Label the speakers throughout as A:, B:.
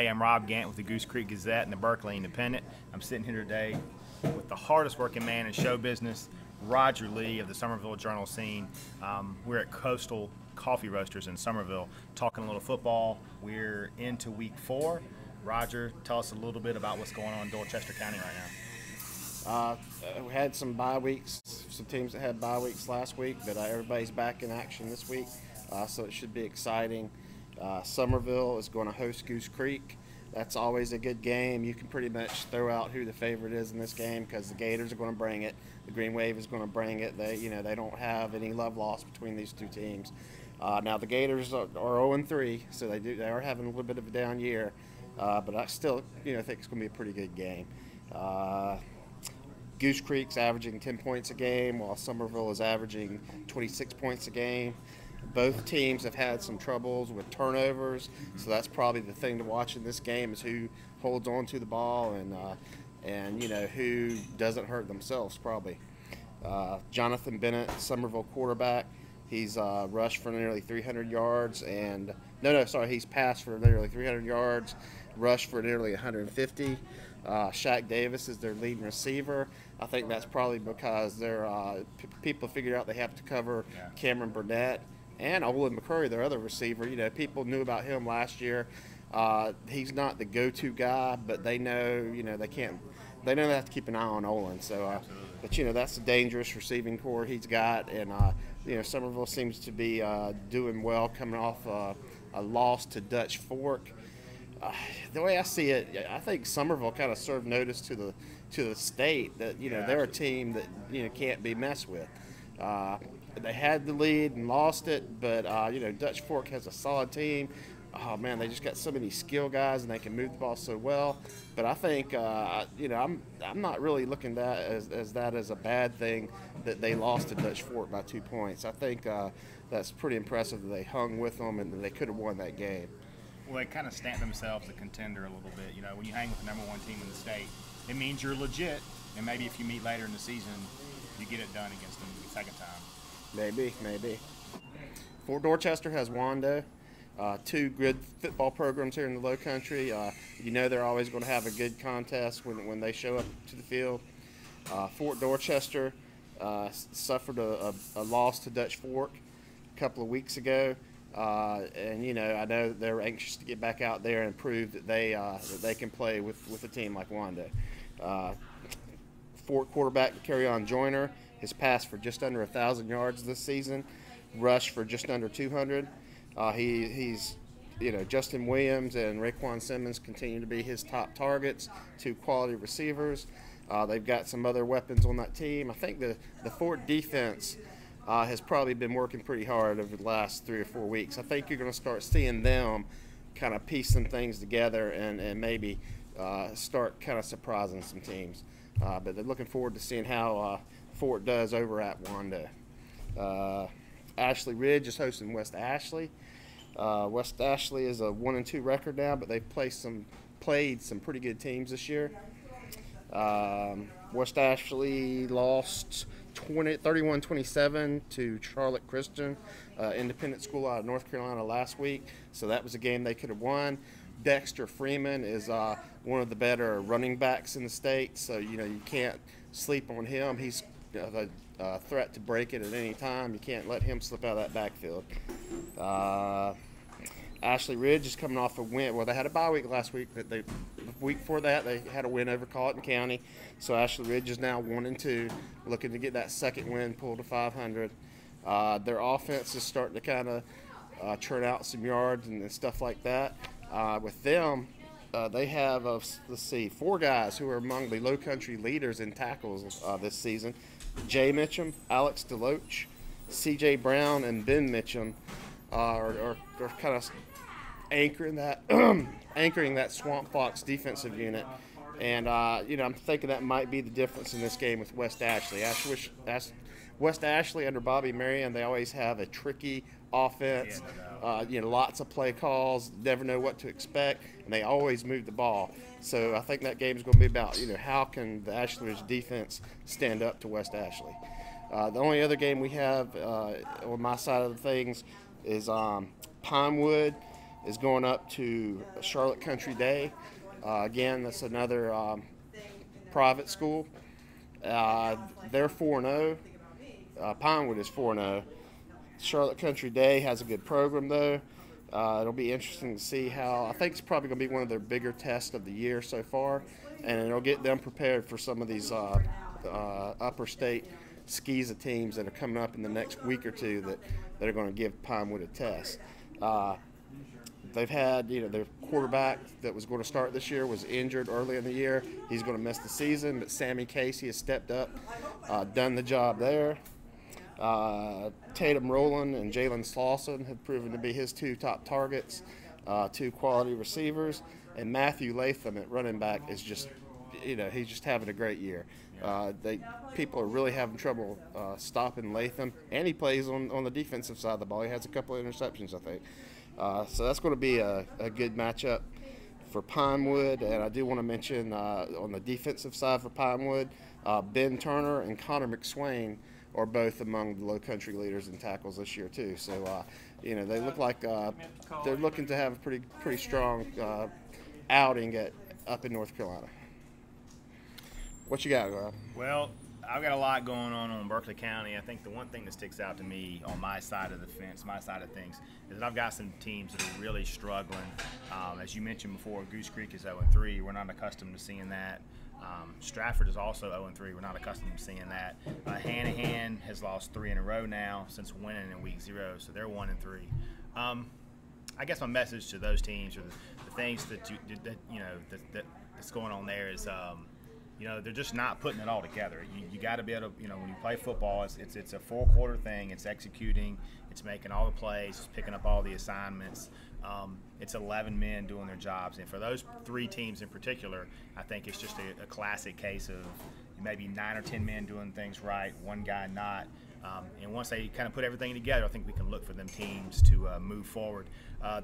A: Hey, I'm Rob Gantt with the Goose Creek Gazette and the Berkeley Independent. I'm sitting here today with the hardest working man in show business, Roger Lee of the Summerville Journal scene. We're at Coastal Coffee Roasters in Summerville talking a little football. We're into week 4. Roger, tell us a little bit about what's going on in Dorchester County right now.
B: We had some bye weeks, some teams that had bye weeks last week, but everybody's back in action this week, so it should be exciting. Summerville is going to host Goose Creek. That's always a good game. You can pretty much throw out who the favorite is in this game because the Gators are going to bring it. The Green Wave is going to bring it. They don't have any love lost between these two teams. Now the Gators are 0-3, so they are having a little bit of a down year, but I still think it's going to be a pretty good game. Goose Creek's averaging 10 points a game, while Summerville is averaging 26 points a game. Both teams have had some troubles with turnovers, so that's probably the thing to watch in this game is who holds on to the ball and who doesn't hurt themselves probably. Jonathan Bennett, Summerville quarterback, he's rushed for nearly 300 yards and he's passed for nearly 300 yards, rushed for nearly 150. Shaq Davis is their leading receiver. I think that's probably because people figured out they have to cover Cameron Burnett and Olin McCurry, their other receiver. People knew about him last year. He's not the go-to guy, but they know, they can't. They know they have to keep an eye on Olin. So, but that's a dangerous receiving core he's got, and Summerville seems to be doing well, coming off a loss to Dutch Fork. The way I see it, I think Summerville kind of served notice to the state that they're a team that can't be messed with. They had the lead and lost it, but Dutch Fork has a solid team. Oh man, they just got so many skill guys and they can move the ball so well. But I think I'm not really looking at that as a bad thing that they lost to Dutch Fork by 2 points. I think that's pretty impressive that they hung with them and that they could have won that game.
A: Well, they kind of stamped themselves a contender a little bit. When you hang with the number 1 team in the state, it means you're legit. And maybe if you meet later in the season, you get it done against them the second time.
B: Maybe. Fort Dorchester has Wando, 2 good football programs here in the Low Country. They're always going to have a good contest when they show up to the field. Fort Dorchester suffered a loss to Dutch Fork a couple of weeks ago. I know they're anxious to get back out there and prove that they can play with a team like Wando. Fort quarterback Kerryon Joyner has passed for just under 1,000 yards this season, rushed for just under 200. He's Justin Williams and Raekwon Simmons continue to be his top targets, 2 quality receivers. They've got some other weapons on that team. I think the Fort defense has probably been working pretty hard over the last 3 or 4 weeks. I think you're going to start seeing them kind of piece some things together and maybe start kind of surprising some teams. But they're looking forward to seeing how Fort does over at Wando. Ashley Ridge is hosting West Ashley. West Ashley is a 1-2 record now, but they've played some pretty good teams this year. West Ashley lost 31-27 to Charlotte Christian, independent school out of North Carolina last week. So that was a game they could have won. Dexter Freeman is one of the better running backs in the state, so you can't sleep on him. He's a threat to break it at any time. You can't let him slip out of that backfield. Ashley Ridge is coming off a win. Well, they had a bye week last week, but the week before that they had a win over Colleton County. So Ashley Ridge is now 1-2, looking to get that second win, pull to 500. Their offense is starting to kind of churn out some yards and stuff like that. With them, they have 4 guys who are among the Low Country leaders in tackles this season. Jay Mitchum, Alex DeLoach, C.J. Brown, and Ben Mitchum are kind of anchoring that Swamp Fox defensive unit. And I'm thinking that might be the difference in this game with West Ashley. West Ashley under Bobby Marion, they always have a tricky offense. Lots of play calls, never know what to expect, and they always move the ball. So I think that game is going to be about how can the Ashley Ridge defense stand up to West Ashley. The only other game we have on my side of the things is Pinewood is going up to Charlotte Country Day. Again, that's another private school. They're 4-0. Pinewood is 4-0. Charlotte Country Day has a good program, though. It'll be interesting to see how. I think it's probably going to be one of their bigger tests of the year so far, and it'll get them prepared for some of these upper state SCISA teams that are coming up in the next week or two that are going to give Pinewood a test. They've had, their quarterback that was going to start this year was injured early in the year. He's going to miss the season, but Sammy Casey has stepped up, done the job there. Tatum Rowland and Jalen Slauson have proven to be his two top targets, two quality receivers. And Matthew Latham at running back is just, he's just having a great year. People are really having trouble stopping Latham, and he plays on the defensive side of the ball. He has a couple of interceptions, I think. So that's going to be a good matchup for Pinewood. And I do want to mention on the defensive side for Pinewood, Ben Turner and Connor McSwain are both among the low country leaders in tackles this year too. So they look like they're looking to have a pretty strong outing up in North Carolina. What you got, Rob?
A: Well, I've got a lot going on Berkeley County. I think the one thing that sticks out to me on my side of the fence, my side of things, is that I've got some teams that are really struggling. As you mentioned before, Goose Creek is 0-3. We're not accustomed to seeing that. Stratford is also 0-3. We're not accustomed to seeing that. Hanahan has lost 3 in a row now since winning in week 0, so they're 1-3. I guess my message to those teams, or the things that's going on there, is they're just not putting it all together. You got to be able to, when you play football, it's a 4-quarter thing. It's executing, it's making all the plays, it's picking up all the assignments. It's 11 men doing their jobs. And for those 3 teams in particular, I think it's just a classic case of maybe 9 or 10 men doing things right, one guy not. And once they kind of put everything together, I think we can look for them teams to move forward.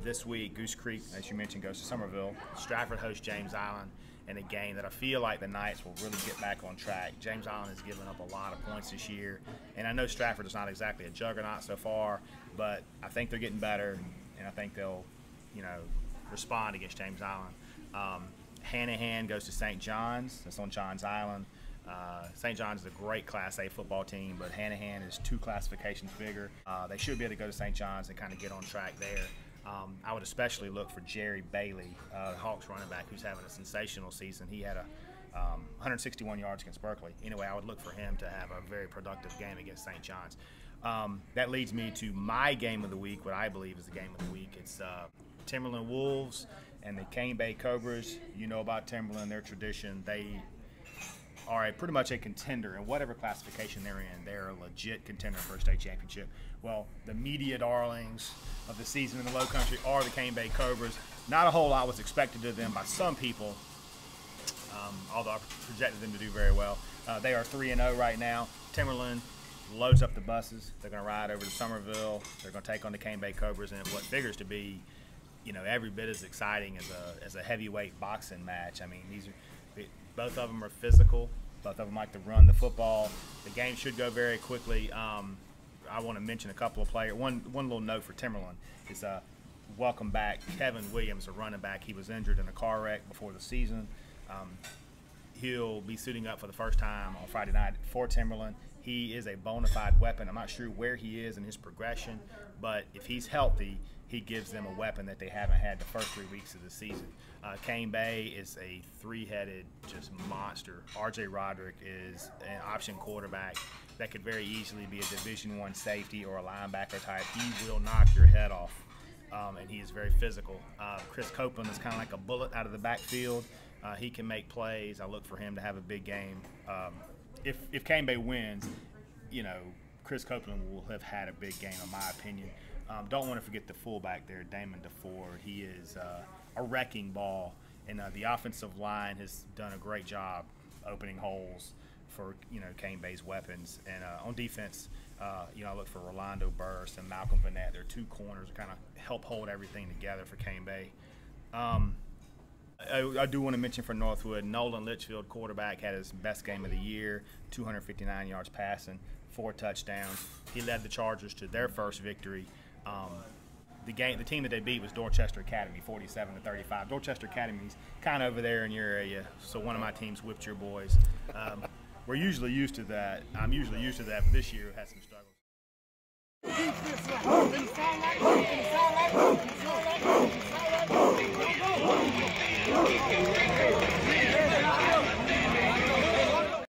A: This week, Goose Creek, as you mentioned, goes to Summerville. Stratford hosts James Island in a game that I feel like the Knights will really get back on track. James Island has given up a lot of points this year, and I know Stratford is not exactly a juggernaut so far, but I think they're getting better, and I think they'll, respond against James Island. Hanahan goes to St. John's. That's on Johns Island. St. John's is a great Class A football team, but Hanahan is 2 classifications bigger. They should be able to go to St. John's and kind of get on track there. I would especially look for Jerry Bailey, the Hawks running back, who's having a sensational season. He had 161 yards against Berkeley. Anyway, I would look for him to have a very productive game against St. John's. That leads me to my game of the week, what I believe is the game of the week. It's Timberland Wolves and the Cane Bay Cobras. You know about Timberland, their tradition. They are pretty much a contender in whatever classification they're in. They're a legit contender for a state championship. Well, the media darlings of the season in the Low Country are the Cane Bay Cobras. Not a whole lot was expected of them by some people, although I projected them to do very well. They are 3-0 right now. Timberland loads up the buses. They're going to ride over to Summerville. They're going to take on the Cane Bay Cobras in what figures to be, every bit as exciting as a heavyweight boxing match. I mean, both of them are physical. Both of them like to run the football. The game should go very quickly. I want to mention a couple of players. One little note for Timberland is welcome back Kevin Williams, a running back. He was injured in a car wreck before the season. He'll be suiting up for the first time on Friday night for Timberland. He is a bona fide weapon. I'm not sure where he is in his progression, but if he's healthy, he gives them a weapon that they haven't had the first 3 weeks of the season. Cane Bay is a 3-headed just monster. R.J. Roderick is an option quarterback that could very easily be a Division I safety or a linebacker type. He will knock your head off, and he is very physical. Chris Copeland is kind of like a bullet out of the backfield. He can make plays. I look for him to have a big game. If Cane Bay wins, Chris Copeland will have had a big game, in my opinion. Don't want to forget the fullback there, Damon DeFord. He is a wrecking ball, and the offensive line has done a great job opening holes for Cane Bay's weapons. And on defense, I look for Rolando Burst and Malcolm Vanette. They're 2 corners that kind of help hold everything together for Cane Bay. I do want to mention for Northwood, Nolan Litchfield, quarterback, had his best game of the year, 259 yards passing, 4 touchdowns. He led the Chargers to their first victory. the team that they beat was Dorchester Academy, 47-35. Dorchester Academy's kind of over there in your area, so one of my teams whipped your boys. We're usually used to that. I'm usually used to that, but this year we had some struggles.